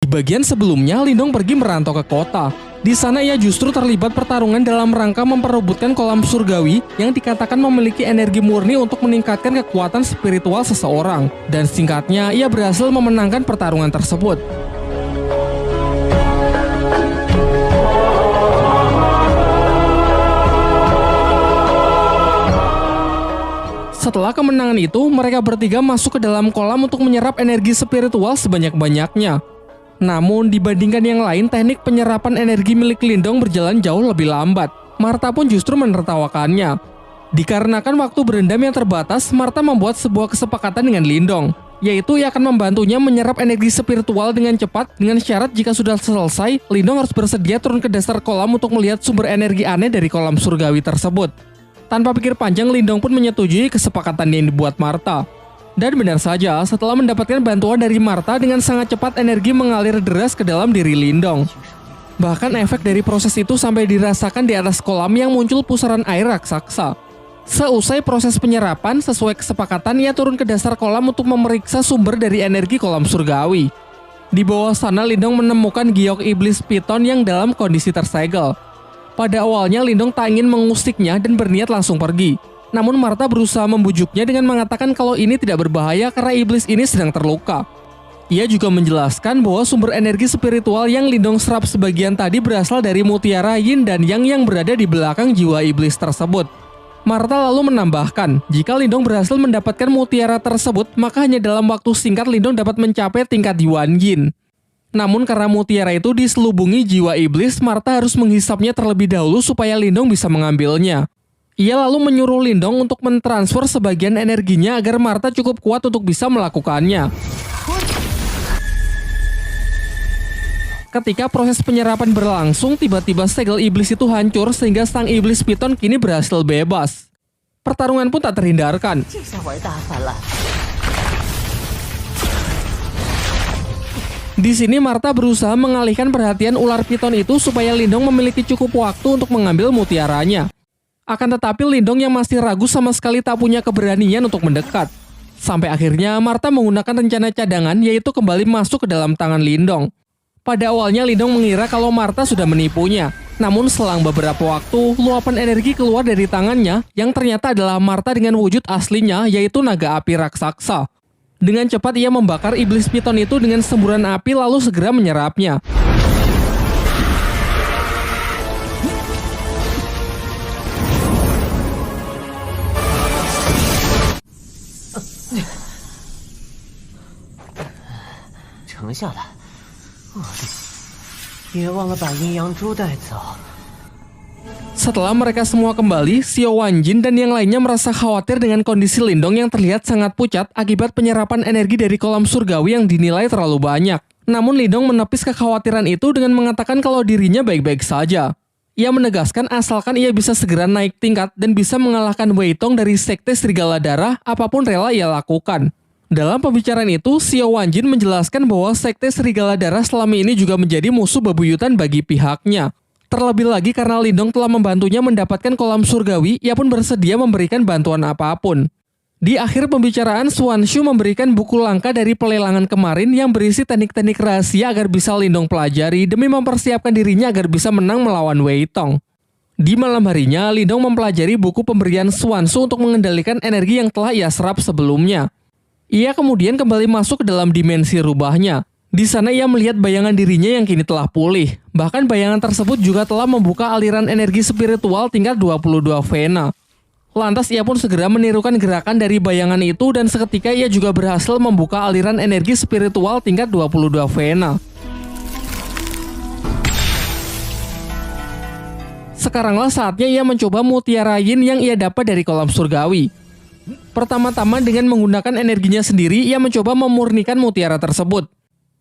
Di bagian sebelumnya, Lindong pergi merantau ke kota. Di sana ia justru terlibat pertarungan dalam rangka memperebutkan kolam surgawi yang dikatakan memiliki energi murni untuk meningkatkan kekuatan spiritual seseorang. Dan singkatnya, ia berhasil memenangkan pertarungan tersebut. Setelah kemenangan itu, mereka bertiga masuk ke dalam kolam untuk menyerap energi spiritual sebanyak-banyaknya. Namun, dibandingkan yang lain, teknik penyerapan energi milik Lindong berjalan jauh lebih lambat. Martha pun justru menertawakannya. Dikarenakan waktu berendam yang terbatas, Martha membuat sebuah kesepakatan dengan Lindong, yaitu ia akan membantunya menyerap energi spiritual dengan cepat dengan syarat jika sudah selesai, Lindong harus bersedia turun ke dasar kolam untuk melihat sumber energi aneh dari kolam surgawi tersebut. Tanpa pikir panjang, Lindong pun menyetujui kesepakatan yang dibuat Martha. Dan benar saja, setelah mendapatkan bantuan dari Martha, dengan sangat cepat energi mengalir deras ke dalam diri Lindong. Bahkan efek dari proses itu sampai dirasakan di atas kolam yang muncul pusaran air raksasa. Seusai proses penyerapan, sesuai kesepakatan, ia turun ke dasar kolam untuk memeriksa sumber dari energi kolam surgawi. Di bawah sana, Lindong menemukan giok iblis piton yang dalam kondisi tersegel. Pada awalnya, Lindong tak ingin mengusiknya dan berniat langsung pergi. Namun Martha berusaha membujuknya dengan mengatakan kalau ini tidak berbahaya karena iblis ini sedang terluka. Ia juga menjelaskan bahwa sumber energi spiritual yang Lindong serap sebagian tadi berasal dari mutiara yin dan yang berada di belakang jiwa iblis tersebut. Martha lalu menambahkan, jika Lindong berhasil mendapatkan mutiara tersebut, maka hanya dalam waktu singkat Lindong dapat mencapai tingkat Yuan Yin. Namun karena mutiara itu diselubungi jiwa iblis, Martha harus menghisapnya terlebih dahulu supaya Lindong bisa mengambilnya. Ia lalu menyuruh Lindong untuk mentransfer sebagian energinya agar Martha cukup kuat untuk bisa melakukannya. Ketika proses penyerapan berlangsung, tiba-tiba segel iblis itu hancur sehingga sang iblis piton kini berhasil bebas. Pertarungan pun tak terhindarkan. Di sini Martha berusaha mengalihkan perhatian ular piton itu supaya Lindong memiliki cukup waktu untuk mengambil mutiaranya. Akan tetapi Lindong yang masih ragu sama sekali tak punya keberanian untuk mendekat. Sampai akhirnya Martha menggunakan rencana cadangan, yaitu kembali masuk ke dalam tangan Lindong. Pada awalnya Lindong mengira kalau Martha sudah menipunya. Namun selang beberapa waktu, luapan energi keluar dari tangannya yang ternyata adalah Martha dengan wujud aslinya, yaitu naga api raksasa. Dengan cepat ia membakar iblis piton itu dengan semburan api lalu segera menyerapnya. Setelah mereka semua kembali, Xiao Wanjin dan yang lainnya merasa khawatir dengan kondisi Lindong yang terlihat sangat pucat akibat penyerapan energi dari kolam surgawi yang dinilai terlalu banyak. Namun Lindong menepis kekhawatiran itu dengan mengatakan kalau dirinya baik-baik saja. Ia menegaskan asalkan ia bisa segera naik tingkat dan bisa mengalahkan Wei Tong dari Sekte Serigala Darah, apapun rela ia lakukan. Dalam pembicaraan itu, Xiao Wanjin menjelaskan bahwa Sekte Serigala Darah selama ini juga menjadi musuh bebuyutan bagi pihaknya. Terlebih lagi karena Lindong telah membantunya mendapatkan kolam surgawi, ia pun bersedia memberikan bantuan apapun. Di akhir pembicaraan, Xuan Shu memberikan buku langka dari pelelangan kemarin yang berisi teknik-teknik rahasia agar bisa Lindong pelajari demi mempersiapkan dirinya agar bisa menang melawan Wei Tong. Di malam harinya, Lindong mempelajari buku pemberian Xuan Shu untuk mengendalikan energi yang telah ia serap sebelumnya. Ia kemudian kembali masuk ke dalam dimensi rubahnya. Di sana ia melihat bayangan dirinya yang kini telah pulih. Bahkan bayangan tersebut juga telah membuka aliran energi spiritual tingkat 22 Vena. Lantas ia pun segera menirukan gerakan dari bayangan itu dan seketika ia juga berhasil membuka aliran energi spiritual tingkat 22 Vena. Sekaranglah saatnya ia mencoba mutiara yin yang ia dapat dari kolam surgawi. Pertama-tama dengan menggunakan energinya sendiri, ia mencoba memurnikan mutiara tersebut.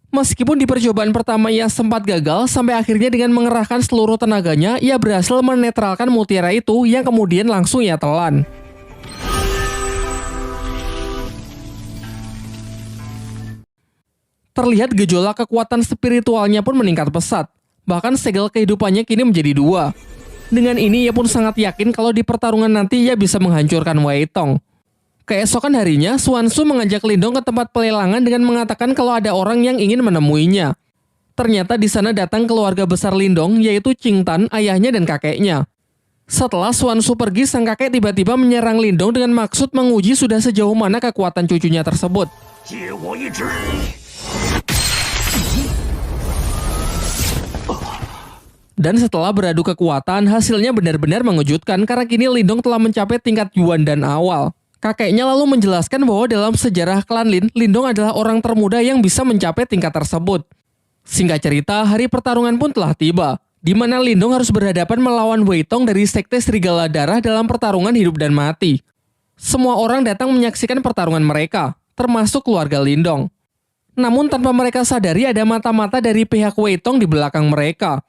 Meskipun di percobaan pertama ia sempat gagal, sampai akhirnya dengan mengerahkan seluruh tenaganya, ia berhasil menetralkan mutiara itu yang kemudian langsung ia telan. Terlihat gejolak kekuatan spiritualnya pun meningkat pesat. Bahkan segel kehidupannya kini menjadi 2. Dengan ini ia pun sangat yakin kalau di pertarungan nanti ia bisa menghancurkan Wei Tong. Keesokan harinya, Xuan Shu mengajak Lindong ke tempat pelelangan dengan mengatakan kalau ada orang yang ingin menemuinya. Ternyata di sana datang keluarga besar Lindong, yaitu Qing Tan, ayahnya dan kakeknya. Setelah Xuan Su pergi, sang kakek tiba-tiba menyerang Lindong dengan maksud menguji sudah sejauh mana kekuatan cucunya tersebut. Dan setelah beradu kekuatan, hasilnya benar-benar mengejutkan karena kini Lindong telah mencapai tingkat Yuan dan awal. Kakeknya lalu menjelaskan bahwa dalam sejarah klan Lin, Lindong adalah orang termuda yang bisa mencapai tingkat tersebut. Singkat cerita, hari pertarungan pun telah tiba, di mana Lindong harus berhadapan melawan Wei Tong dari Sekte Serigala Darah dalam pertarungan hidup dan mati. Semua orang datang menyaksikan pertarungan mereka, termasuk keluarga Lindong. Namun tanpa mereka sadari ada mata-mata dari pihak Wei Tong di belakang mereka.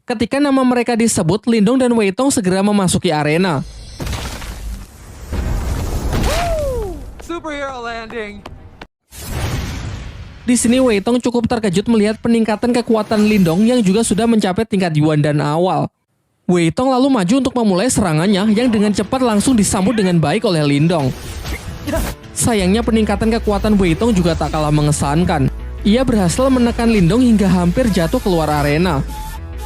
Ketika nama mereka disebut, Lindong dan Wei Tong segera memasuki arena. Superhero landing. Di sini Wei Tong cukup terkejut melihat peningkatan kekuatan Lindong yang juga sudah mencapai tingkat Yuan dan awal. Wei Tong lalu maju untuk memulai serangannya yang dengan cepat langsung disambut dengan baik oleh Lindong. Sayangnya peningkatan kekuatan Wei Tong juga tak kalah mengesankan. Ia berhasil menekan Lindong hingga hampir jatuh keluar arena.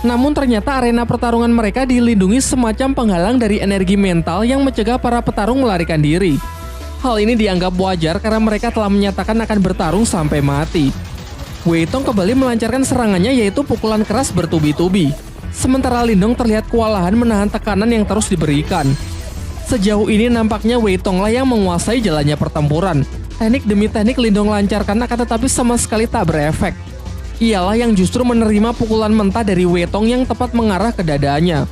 Namun ternyata arena pertarungan mereka dilindungi semacam penghalang dari energi mental yang mencegah para petarung melarikan diri. Hal ini dianggap wajar karena mereka telah menyatakan akan bertarung sampai mati. Wei Tong kembali melancarkan serangannya yaitu pukulan keras bertubi-tubi. Sementara Lindong terlihat kewalahan menahan tekanan yang terus diberikan. Sejauh ini nampaknya Wei Tong lah yang menguasai jalannya pertempuran. Teknik demi teknik Lindong lancarkan akan tetapi sama sekali tak berefek. Ialah yang justru menerima pukulan mentah dari Wei Tong yang tepat mengarah ke dadanya.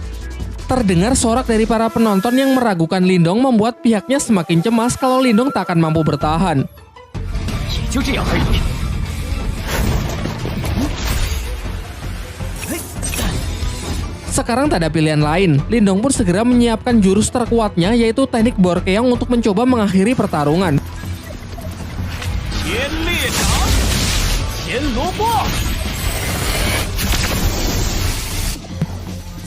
Terdengar sorak dari para penonton yang meragukan Lindong membuat pihaknya semakin cemas kalau Lindong tak akan mampu bertahan. Sekarang tak ada pilihan lain, Lindong pun segera menyiapkan jurus terkuatnya yaitu teknik Borkeong untuk mencoba mengakhiri pertarungan.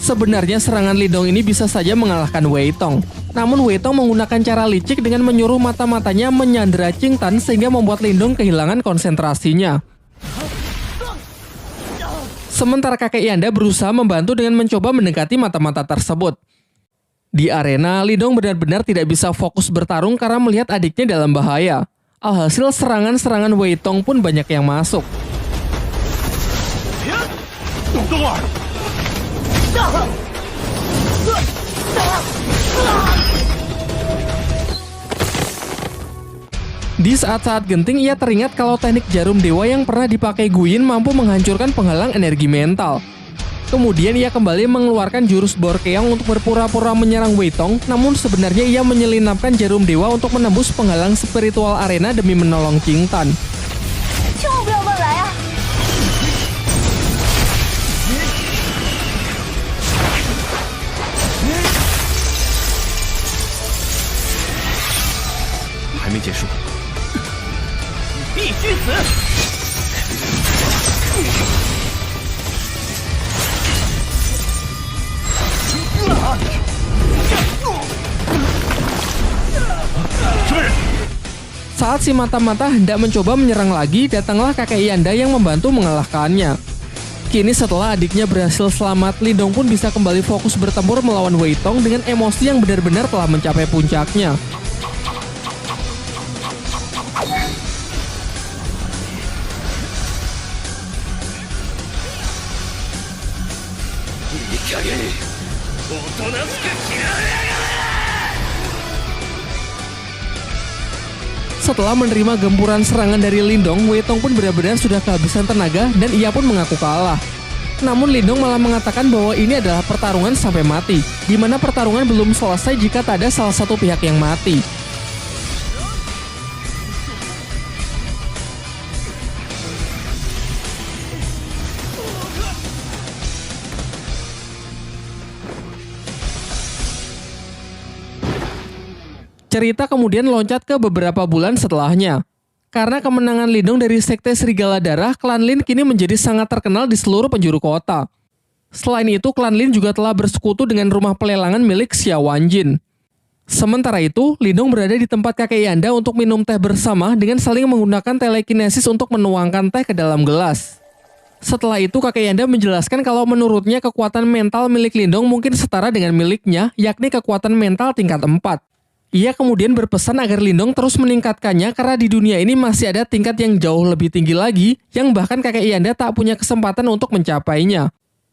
Sebenarnya serangan Lindong ini bisa saja mengalahkan Wei Tong. Namun Wei Tong menggunakan cara licik dengan menyuruh mata-matanya menyandera Qing Tan sehingga membuat Lindong kehilangan konsentrasinya. Sementara kakek Yanda berusaha membantu dengan mencoba mendekati mata-mata tersebut. Di arena, Lindong benar-benar tidak bisa fokus bertarung karena melihat adiknya dalam bahaya. Alhasil serangan-serangan Wei Tong pun banyak yang masuk. Di saat-saat genting ia teringat kalau teknik jarum dewa yang pernah dipakai Guyin mampu menghancurkan penghalang energi mental. Kemudian ia kembali mengeluarkan jurus Borkeong untuk berpura-pura menyerang Wei Tong, namun sebenarnya ia menyelinapkan jarum dewa untuk menembus penghalang spiritual arena demi menolong Qing Tan. Saat si mata-mata hendak mencoba menyerang lagi, datanglah kakek Yanda yang membantu mengalahkannya. Kini setelah adiknya berhasil selamat, Lindong pun bisa kembali fokus bertempur melawan Wei Tong dengan emosi yang benar-benar telah mencapai puncaknya. Setelah menerima gempuran serangan dari Lindong, Wei Tong pun benar-benar sudah kehabisan tenaga dan ia pun mengaku kalah. Namun Lindong malah mengatakan bahwa ini adalah pertarungan sampai mati, di mana pertarungan belum selesai jika tak ada salah satu pihak yang mati. Cerita kemudian loncat ke beberapa bulan setelahnya. Karena kemenangan Lindong dari Sekte Serigala Darah, klan Lin kini menjadi sangat terkenal di seluruh penjuru kota. Selain itu, klan Lin juga telah bersekutu dengan rumah pelelangan milik Xia Wanjin. Sementara itu, Lindong berada di tempat kakek Yanda untuk minum teh bersama dengan saling menggunakan telekinesis untuk menuangkan teh ke dalam gelas. Setelah itu kakek Yanda menjelaskan kalau menurutnya kekuatan mental milik Lindong mungkin setara dengan miliknya, yakni kekuatan mental tingkat 4. Ia kemudian berpesan agar Lindong terus meningkatkannya karena di dunia ini masih ada tingkat yang jauh lebih tinggi lagi yang bahkan kakek Yanda tak punya kesempatan untuk mencapainya.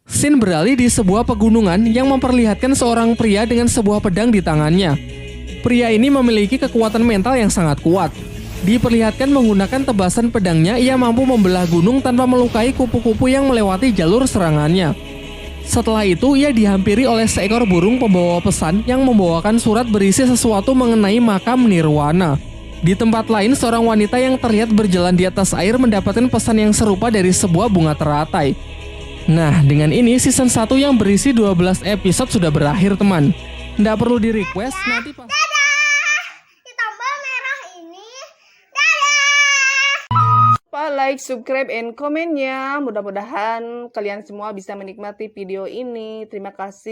Scene beralih di sebuah pegunungan yang memperlihatkan seorang pria dengan sebuah pedang di tangannya. Pria ini memiliki kekuatan mental yang sangat kuat. Diperlihatkan menggunakan tebasan pedangnya, ia mampu membelah gunung tanpa melukai kupu-kupu yang melewati jalur serangannya. Setelah itu, ia dihampiri oleh seekor burung pembawa pesan yang membawakan surat berisi sesuatu mengenai makam Nirwana. Di tempat lain, seorang wanita yang terlihat berjalan di atas air mendapatkan pesan yang serupa dari sebuah bunga teratai. Nah, dengan ini season 1 yang berisi 12 episode sudah berakhir, teman. Nggak perlu di-request, nanti pas... Tombol merah ini. Dadah. Like, subscribe, and komen ya. Mudah-mudahan kalian semua bisa menikmati video ini. Terima kasih.